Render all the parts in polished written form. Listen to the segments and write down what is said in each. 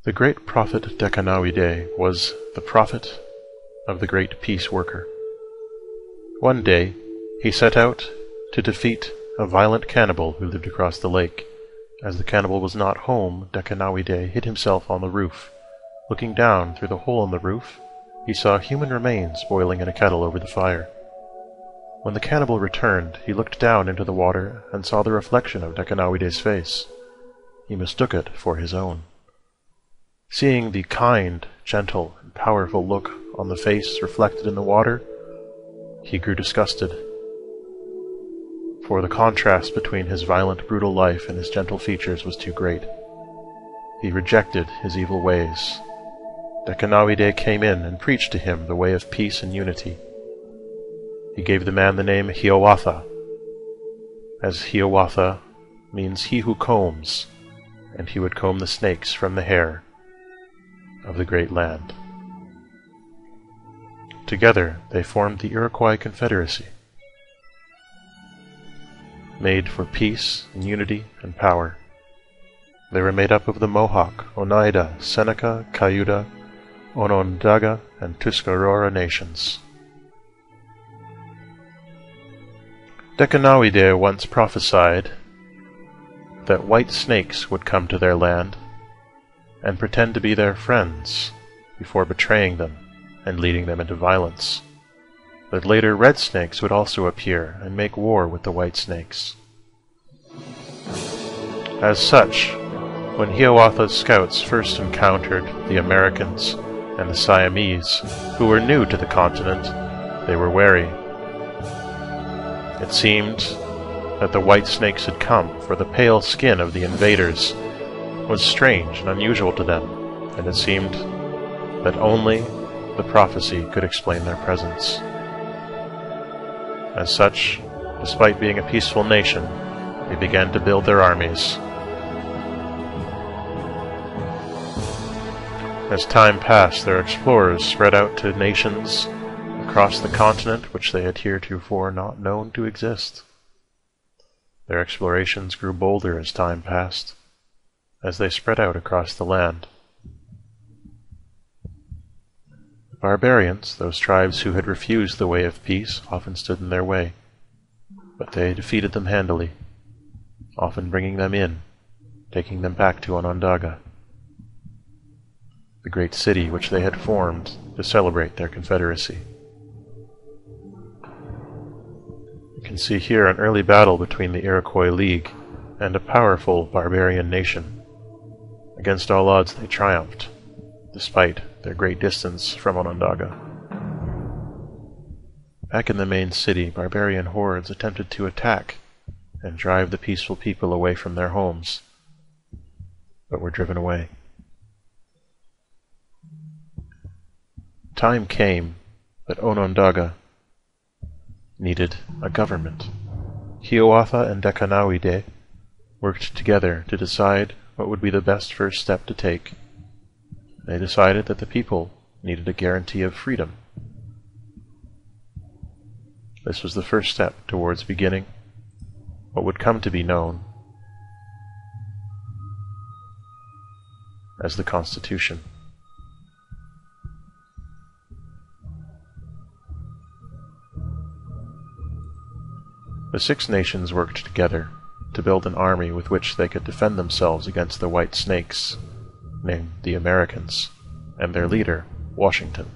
The great prophet Dekanahwideh was the prophet of the great peace worker. One day he set out to defeat a violent cannibal who lived across the lake. As the cannibal was not home, Dekanahwideh hid himself on the roof. Looking down through the hole in the roof, he saw human remains boiling in a kettle over the fire. When the cannibal returned, he looked down into the water and saw the reflection of Dekanahwideh's face. He mistook it for his own. Seeing the kind, gentle, and powerful look on the face reflected in the water, he grew disgusted, for the contrast between his violent, brutal life and his gentle features was too great. He rejected his evil ways. Dekanahwideh came in and preached to him the way of peace and unity. He gave the man the name Hiawatha, as Hiawatha means he who combs, and he would comb the snakes from the hair of the great land. Together they formed the Iroquois Confederacy, made for peace and unity and power. They were made up of the Mohawk, Oneida, Seneca, Cayuga, Onondaga, and Tuscarora nations. Dekanahwideh once prophesied that white snakes would come to their land and pretend to be their friends before betraying them and leading them into violence. But later red snakes would also appear and make war with the white snakes. As such, when Hiawatha's scouts first encountered the Americans and the Siamese, who were new to the continent, they were wary. It seemed that the white snakes had come, for the pale skin of the invaders was strange and unusual to them, and it seemed that only the prophecy could explain their presence. As such, despite being a peaceful nation, they began to build their armies. As time passed, their explorers spread out to nations across the continent which they had heretofore not known to exist. Their explorations grew bolder as time passed, as they spread out across the land. The barbarians, those tribes who had refused the way of peace, often stood in their way, but they defeated them handily, often bringing them in, taking them back to Onondaga, the great city which they had formed to celebrate their confederacy. You can see here an early battle between the Iroquois League and a powerful barbarian nation. Against all odds they triumphed, despite their great distance from Onondaga. Back in the main city, barbarian hordes attempted to attack and drive the peaceful people away from their homes, but were driven away. Time came that Onondaga needed a government. Hiawatha and Dekanahwideh worked together to decide what would be the best first step to take. They decided that the people needed a guarantee of freedom. This was the first step towards beginning what would come to be known as the Constitution. The Six Nations worked together to build an army with which they could defend themselves against the white snakes, named the Americans, and their leader, Washington.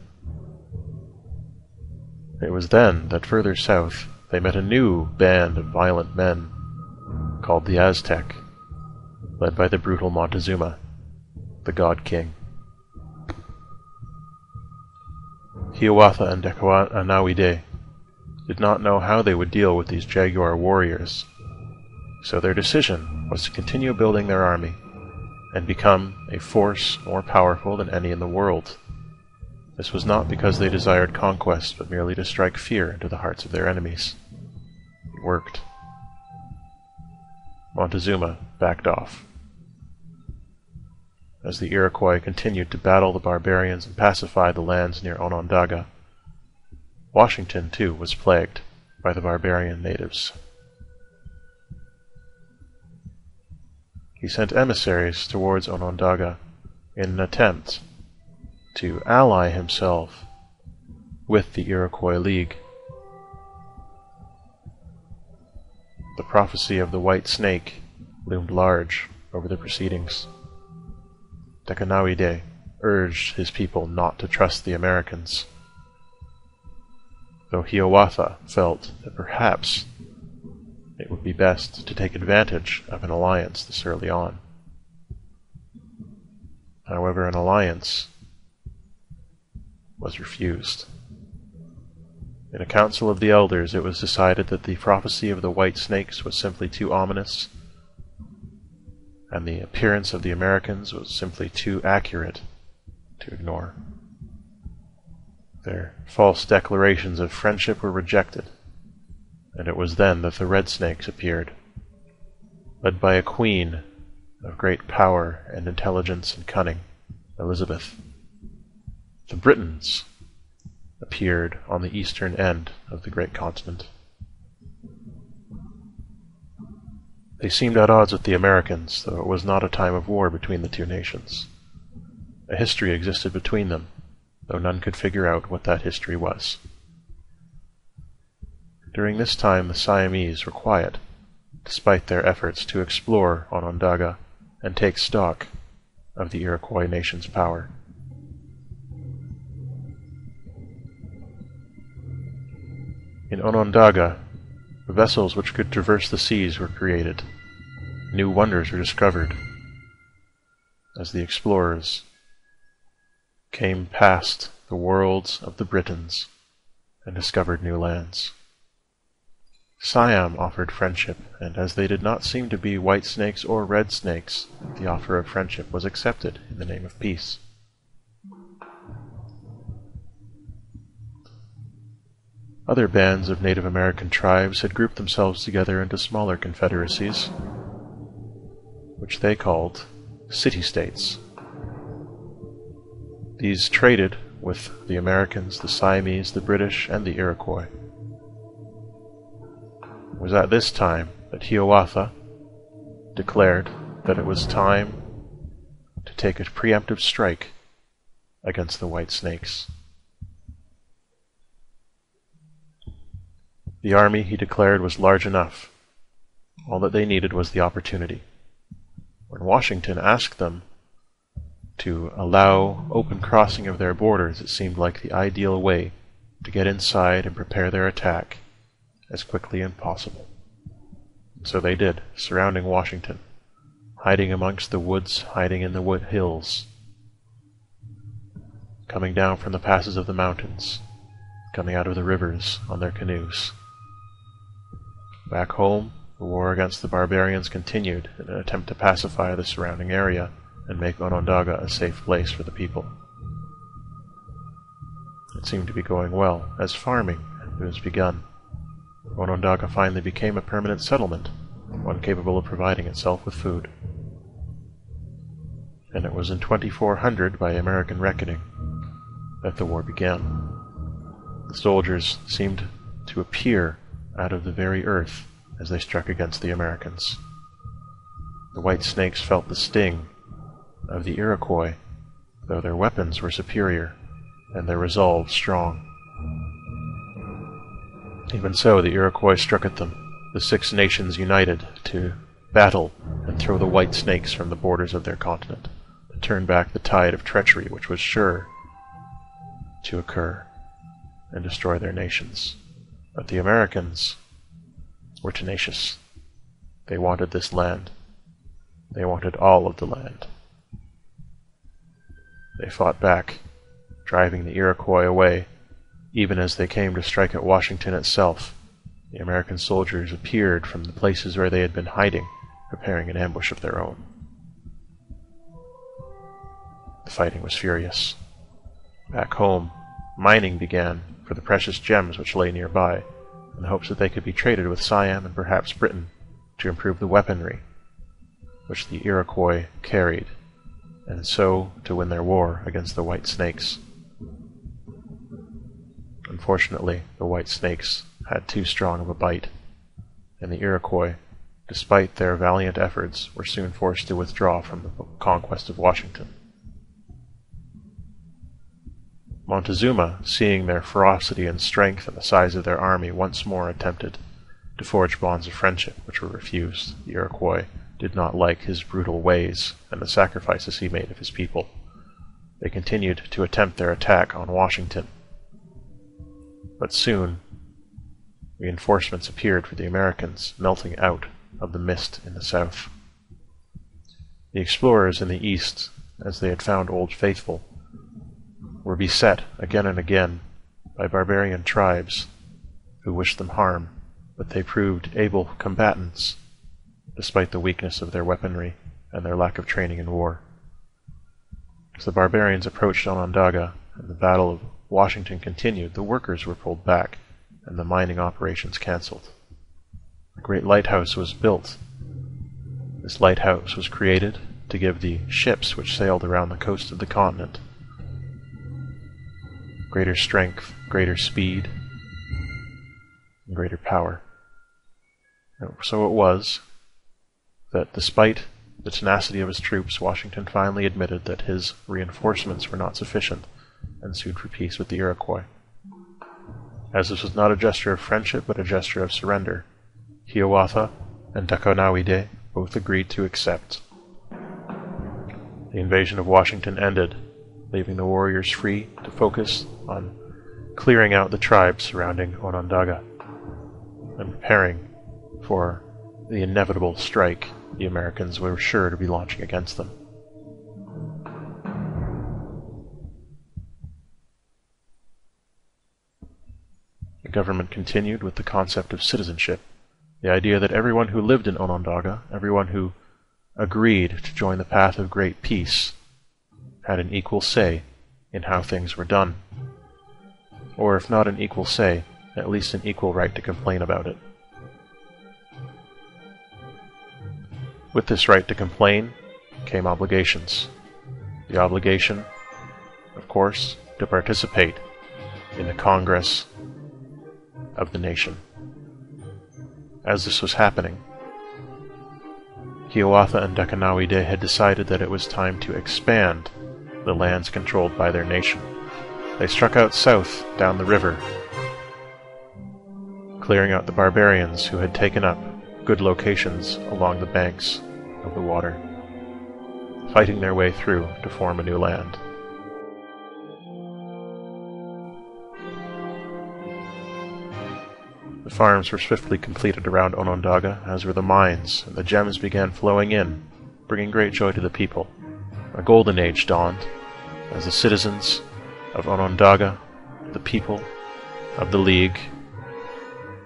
It was then that further south they met a new band of violent men called the Aztec, led by the brutal Montezuma, the God King. Hiawatha and Dekanahwideh did not know how they would deal with these jaguar warriors, so their decision was to continue building their army and become a force more powerful than any in the world. This was not because they desired conquest, but merely to strike fear into the hearts of their enemies. It worked. Montezuma backed off. As the Iroquois continued to battle the barbarians and pacify the lands near Onondaga, Washington, too, was plagued by the barbarian natives. He sent emissaries towards Onondaga in an attempt to ally himself with the Iroquois League. The prophecy of the white snake loomed large over the proceedings. Dekanahwideh urged his people not to trust the Americans, though Hiawatha felt that perhaps it would be best to take advantage of an alliance this early on. However, an alliance was refused. In a council of the elders, it was decided that the prophecy of the white snakes was simply too ominous, and the appearance of the Americans was simply too accurate to ignore. Their false declarations of friendship were rejected, and it was then that the red snakes appeared, led by a queen of great power and intelligence and cunning, Elizabeth. The Britons appeared on the eastern end of the great continent. They seemed at odds with the Americans, though it was not a time of war between the two nations. A history existed between them, though none could figure out what that history was. During this time the Siamese were quiet, despite their efforts to explore Onondaga and take stock of the Iroquois nation's power. In Onondaga, vessels which could traverse the seas were created. New wonders were discovered as the explorers came past the worlds of the Britons and discovered new lands. Siam offered friendship, and as they did not seem to be white snakes or red snakes, the offer of friendship was accepted in the name of peace. Other bands of Native American tribes had grouped themselves together into smaller confederacies, which they called city-states. These traded with the Americans, the Siamese, the British, and the Iroquois. It was at this time that Hiawatha declared that it was time to take a preemptive strike against the white snakes. The army, he declared, was large enough. All that they needed was the opportunity. When Washington asked them to allow open crossing of their borders, it seemed like the ideal way to get inside and prepare their attack as quickly as possible. So they did, surrounding Washington, hiding amongst the woods, hiding in the wood hills, coming down from the passes of the mountains, coming out of the rivers on their canoes. Back home, the war against the barbarians continued in an attempt to pacify the surrounding area and make Onondaga a safe place for the people. It seemed to be going well, as farming was begun. Onondaga finally became a permanent settlement, one capable of providing itself with food. And it was in 2400, by American reckoning, that the war began. The soldiers seemed to appear out of the very earth as they struck against the Americans. The white snakes felt the sting of the Iroquois, though their weapons were superior and their resolve strong. Even so, the Iroquois struck at them, the six nations united to battle and throw the white snakes from the borders of their continent, to turn back the tide of treachery which was sure to occur and destroy their nations. But the Americans were tenacious. They wanted this land. They wanted all of the land. They fought back, driving the Iroquois away. Even as they came to strike at Washington itself, the American soldiers appeared from the places where they had been hiding, preparing an ambush of their own. The fighting was furious. Back home, mining began for the precious gems which lay nearby, in the hopes that they could be traded with Siam and perhaps Britain to improve the weaponry which the Iroquois carried, and so to win their war against the white snakes. Unfortunately, the white snakes had too strong of a bite, and the Iroquois, despite their valiant efforts, were soon forced to withdraw from the conquest of Washington. Montezuma, seeing their ferocity and strength and the size of their army, once more attempted to forge bonds of friendship, which were refused. The Iroquois did not like his brutal ways and the sacrifices he made of his people. They continued to attempt their attack on Washington. But soon, reinforcements appeared for the Americans, melting out of the mist in the south. The explorers in the east, as they had found Old Faithful, were beset again and again by barbarian tribes who wished them harm, but they proved able combatants despite the weakness of their weaponry and their lack of training in war. As the barbarians approached Onondaga and the Battle of Washington continued, the workers were pulled back and the mining operations cancelled. A great lighthouse was built. This lighthouse was created to give the ships which sailed around the coast of the continent greater strength, greater speed, and greater power. So it was that despite the tenacity of his troops, Washington finally admitted that his reinforcements were not sufficient and sued for peace with the Iroquois. As this was not a gesture of friendship but a gesture of surrender, Hiawatha and Dekanahwideh both agreed to accept. The invasion of Washington ended, leaving the warriors free to focus on clearing out the tribes surrounding Onondaga and preparing for the inevitable strike the Americans were sure to be launching against them. The government continued with the concept of citizenship, the idea that everyone who lived in Onondaga, everyone who agreed to join the path of great peace, had an equal say in how things were done. Or if not an equal say, at least an equal right to complain about it. With this right to complain came obligations. The obligation, of course, to participate in the Congress of the nation. As this was happening, Hiawatha and Dekanahwideh had decided that it was time to expand the lands controlled by their nation. They struck out south down the river, clearing out the barbarians who had taken up good locations along the banks of the water, fighting their way through to form a new land. The farms were swiftly completed around Onondaga, as were the mines, and the gems began flowing in, bringing great joy to the people. A golden age dawned, as the citizens of Onondaga, the people of the League,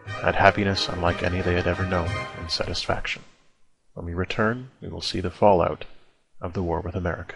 had happiness unlike any they had ever known, and satisfaction. When we return, we will see the fallout of the war with America.